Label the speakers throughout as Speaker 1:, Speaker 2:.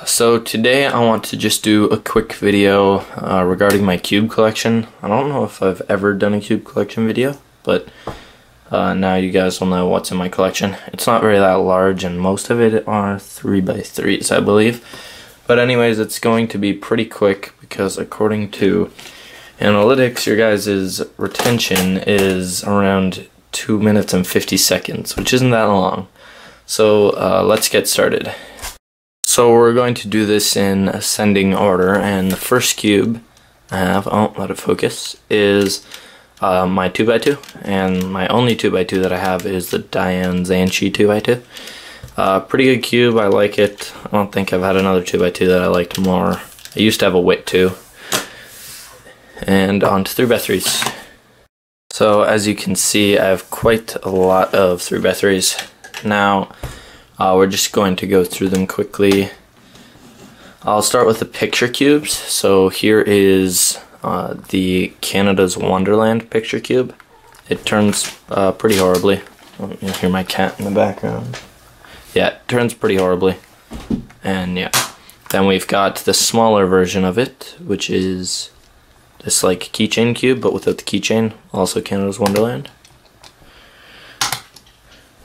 Speaker 1: So today I want to just do a quick video regarding my cube collection. I don't know if I've ever done a cube collection video, but now you guys will know what's in my collection. It's not very that large and most of it are 3x3s, I believe. But anyways, it's going to be pretty quick because according to analytics, your guys' retention is around 2 minutes and 50 seconds, which isn't that long. So let's get started. So we're going to do this in ascending order, and the first cube I have, oh, let it focus, is my 2x2, and my only 2x2 that I have is the Dayan Zanchi 2x2. Pretty good cube, I like it. I don't think I've had another 2x2 that I liked more. I used to have a Wit 2. And on to 3x3s. So as you can see, I have quite a lot of 3x3s. Now, we're just going to go through them quickly. I'll start with the picture cubes. So here is the Canada's Wonderland picture cube. It turns pretty horribly. Oh, you hear my cat in the background. Yeah, it turns pretty horribly. And yeah. Then we've got the smaller version of it, which is this like keychain cube, but without the keychain. Also Canada's Wonderland.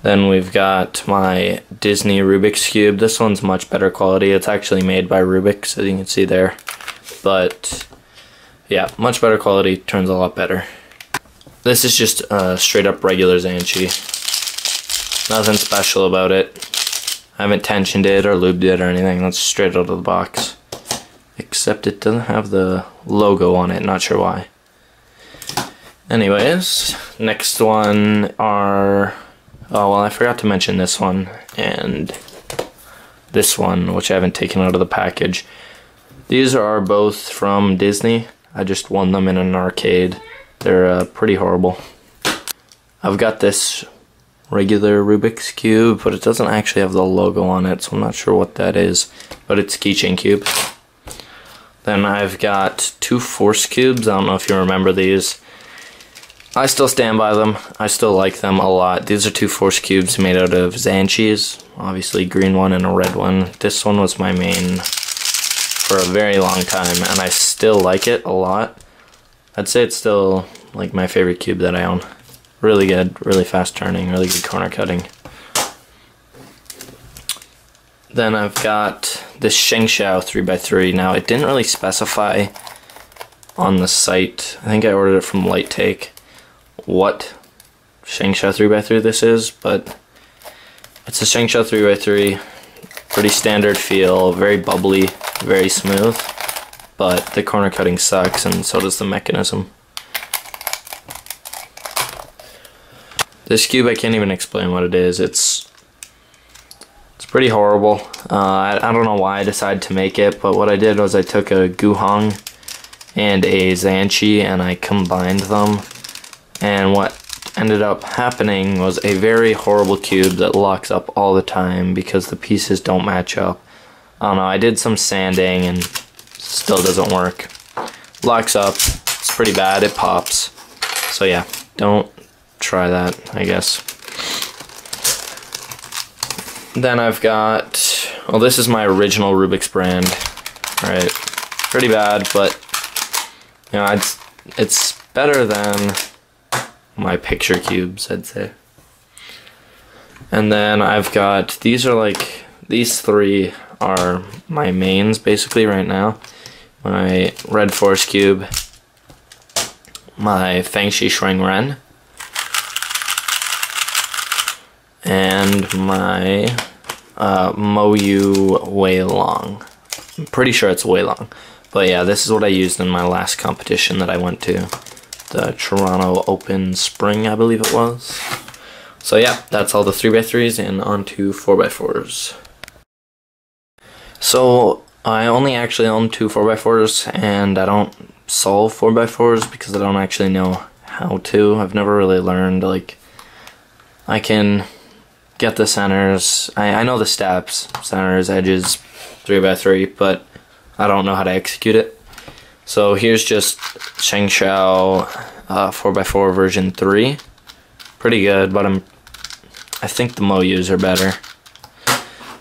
Speaker 1: Then we've got my Disney Rubiks cube. This one's much better quality. It's actually made by Rubiks, as you can see there. But yeah, much better quality, turns a lot better. This is just a straight up regular Zanchi. Nothing special about it. I haven't tensioned it or lubed it or anything. That's straight out of the box. Except it doesn't have the logo on it, not sure why. Anyways, next one are... Oh, well, I forgot to mention this one and this one, which I haven't taken out of the package. These are both from Disney. I just won them in an arcade. They're pretty horrible. I've got this regular Rubik's Cube, but it doesn't actually have the logo on it, so I'm not sure what that is. But it's a keychain cube. Then I've got two Force Cubes. I don't know if you remember these. I still stand by them. I still like them a lot. These are two Force Cubes made out of Zanchis. Obviously green one and a red one. This one was my main for a very long time, and I still like it a lot. I'd say it's still like my favorite cube that I own. Really good, really fast turning, really good corner cutting. Then I've got this Shengshao 3x3. Now it didn't really specify on the site. I think I ordered it from Light Take what Shengshao 3x3 this is, but it's a Shengshao 3x3, pretty standard feel, very bubbly, very smooth, but the corner cutting sucks and so does the mechanism. This cube, I can't even explain what it is. It's pretty horrible. I don't know why I decided to make it, but what I did was I took a Guhong and a Zanchi and I combined them. And what ended up happening was a very horrible cube that locks up all the time because the pieces don't match up. I don't know, I did some sanding and still doesn't work. Locks up, it's pretty bad, it pops. So yeah, don't try that, I guess. Then I've got, well, this is my original Rubiks brand. Right, pretty bad, but you know, it's better than my picture cubes, I'd say. And then I've got, these are like, these three are my mains basically right now. My Red Force Cube, my Fangshi Shuang Ren, and my Moyu Wei Long. I'm pretty sure it's Wei Long. But yeah, this is what I used in my last competition that I went to. The Toronto Open Spring, I believe it was. So yeah, that's all the 3x3s and on to 4x4s. So I only actually own two 4x4s and I don't solve 4x4s because I don't actually know how to. I've never really learned, like, I can get the centers. I know the steps, centers, edges, 3x3, but I don't know how to execute it. So here's just Shengshao 4x4 version 3. Pretty good, but I think the Moyus are better.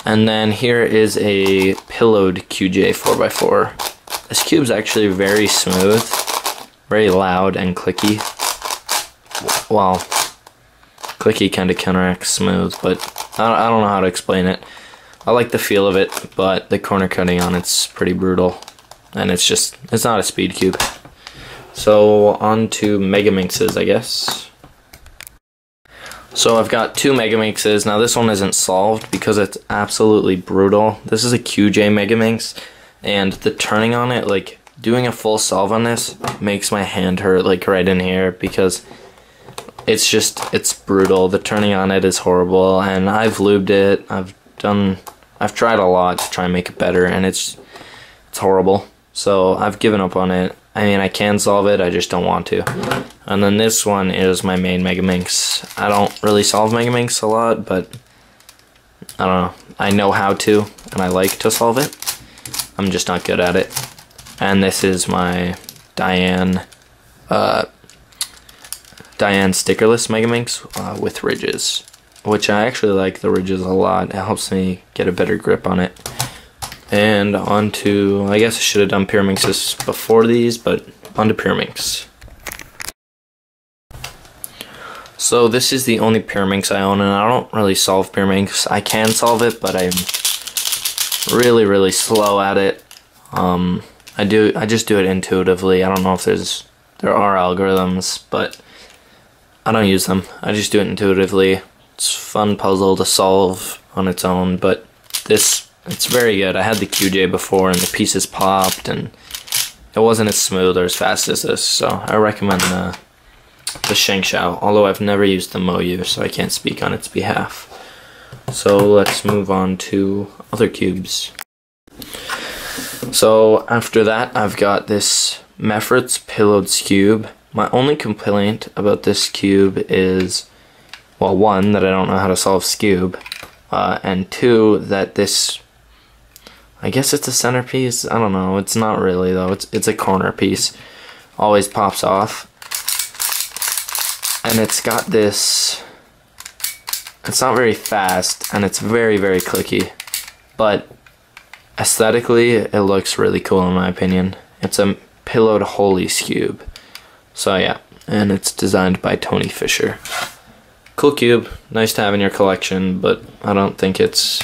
Speaker 1: And then here is a pillowed QJ 4x4. This cube's actually very smooth, very loud and clicky. Well, clicky kind of counteracts smooth, but I don't know how to explain it. I like the feel of it, but the corner cutting on it's pretty brutal. And it's not a speed cube. So on to Megaminxes, I guess. So I've got two Megaminxes. Now this one isn't solved because it's absolutely brutal. This is a QJ Megaminx, and the turning on it, like doing a full solve on this makes my hand hurt like right in here because it's brutal. The turning on it is horrible, and I've lubed it. I've tried a lot to try and make it better, and it's horrible. So I've given up on it. I mean, I can solve it, I just don't want to. And then this one is my main Megaminx. I don't really solve Megaminx a lot, but I don't know. I know how to, and I like to solve it. I'm just not good at it. And this is my Dayan stickerless Megaminx with ridges, which I actually like the ridges a lot. It helps me get a better grip on it. And on to, I guess I should have done Pyraminxes before these, but on to Pyraminx. So this is the only Pyraminx I own, and I don't really solve Pyraminx. I can solve it, but I'm really slow at it. I just do it intuitively. I don't know if there are algorithms, but I don't use them. I just do it intuitively. It's a fun puzzle to solve on its own, but it's very good. I had the QJ before and the pieces popped and it wasn't as smooth or as fast as this, so I recommend the Shengshao, although I've never used the Moyu, so I can't speak on its behalf. So let's move on to other cubes. So after that, I've got this Mefrit's Pillowed Cube. My only complaint about this cube is, well, one, that I don't know how to solve Scube, and two, that this, I guess it's a centerpiece. I don't know. It's not really though. It's a corner piece. Always pops off. And it's got this, it's not very fast and it's very clicky. But aesthetically it looks really cool in my opinion. It's a pillowed Holy Cube. So yeah, and it's designed by Tony Fisher. Cool cube, nice to have in your collection, but I don't think it's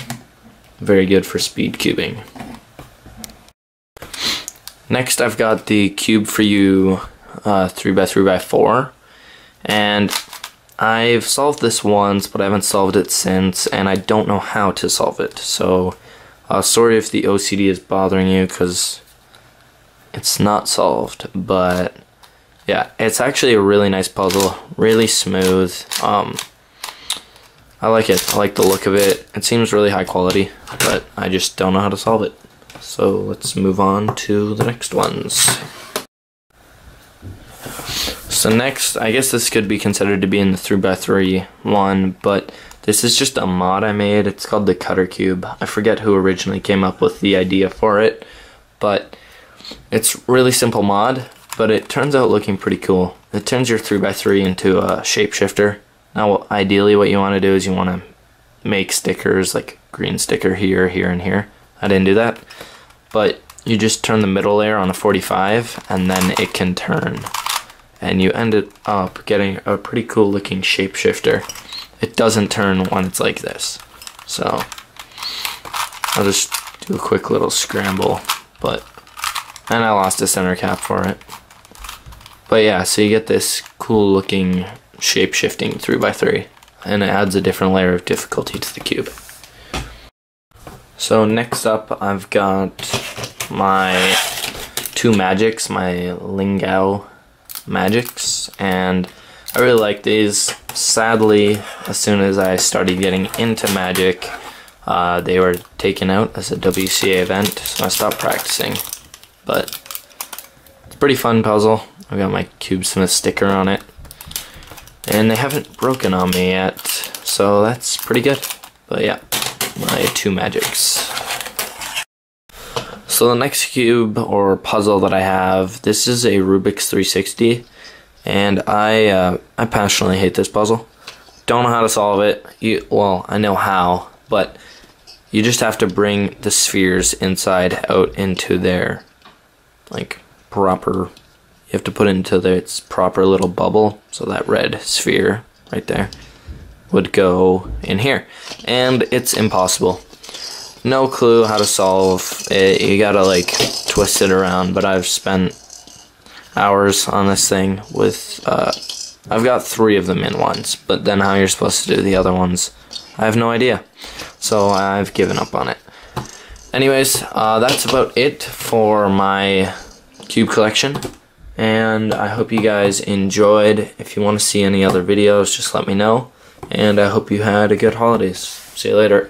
Speaker 1: very good for speed cubing. Next I've got the Cube for You 3x3x4, and I've solved this once but I haven't solved it since, and I don't know how to solve it, so sorry if the OCD is bothering you because it's not solved, but yeah, it's actually a really nice puzzle, really smooth. I like it. I like the look of it. It seems really high quality, but I just don't know how to solve it. So let's move on to the next ones. So next, I guess this could be considered to be in the 3x3 one, but this is just a mod I made. It's called the Cutter Cube. I forget who originally came up with the idea for it, but it's really simple mod, but it turns out looking pretty cool. It turns your 3x3 into a shapeshifter. Now, ideally what you want to do is you want to make stickers, like green sticker here, here, and here. I didn't do that, but you just turn the middle layer on a 45, and then it can turn. And you end up getting a pretty cool looking shapeshifter. It doesn't turn when it's like this. So, I'll just do a quick little scramble, and I lost a center cap for it. But yeah, so you get this cool looking shape-shifting 3x3, and it adds a different layer of difficulty to the cube. So next up I've got my two magics, my Lingao magics, and I really like these. Sadly, as soon as I started getting into magic, they were taken out as a WCA event, so I stopped practicing. But it's a pretty fun puzzle. I've got my Cubesmith sticker on it, and they haven't broken on me yet, so that's pretty good. But yeah, my two magics. So the next cube or puzzle that I have, this is a Rubiks 360, and I passionately hate this puzzle. Don't know how to solve it. Well, I know how, but you just have to bring the spheres inside out into their like proper, you have to put it into its proper little bubble, so that red sphere right there would go in here, and it's impossible. No clue how to solve it. You gotta like twist it around, but I've spent hours on this thing with I've got 3 of them in ones, but then how you're supposed to do the other ones, I have no idea, so I've given up on it. Anyways, that's about it for my cube collection, and I hope you guys enjoyed. If you want to see any other videos, just let me know, and I hope you had a good holidays. See you later.